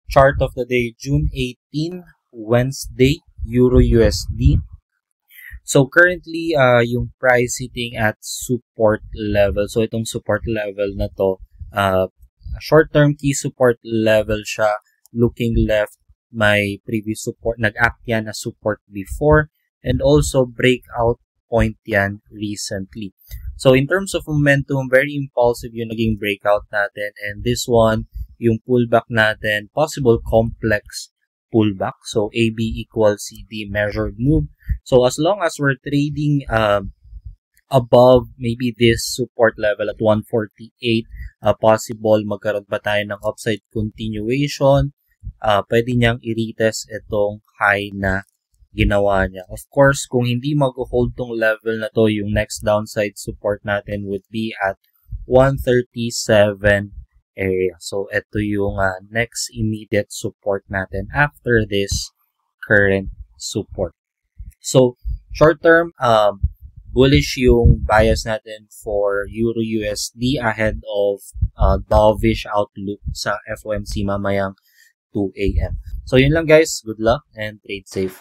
Chart of the day, June 18, Wednesday, Euro USD. So currently, yung price sitting at support level. So itong support level na to, short-term key support level siya. Looking left, may previous support. Nag-act yan as support before. And also breakout point yan recently. So in terms of momentum, very impulsive yung naging breakout natin. And this one, yung pullback natin, possible complex pullback. So AB equals CD measured move. So as long as we're trading above maybe this support level at 148, possible magkaroon pa tayo ng upside continuation. Pwede niyang i-retest itong high na ginawa niya. Of course, kung hindi mag-hold tong level na to, yung next downside support natin would be at 137 area. So, ito yung next immediate support natin after this current support. So, short term, bullish yung bias natin for Euro USD ahead of dovish outlook sa FOMC mamayang 2 AM. So, yun lang guys. Good luck and trade safe.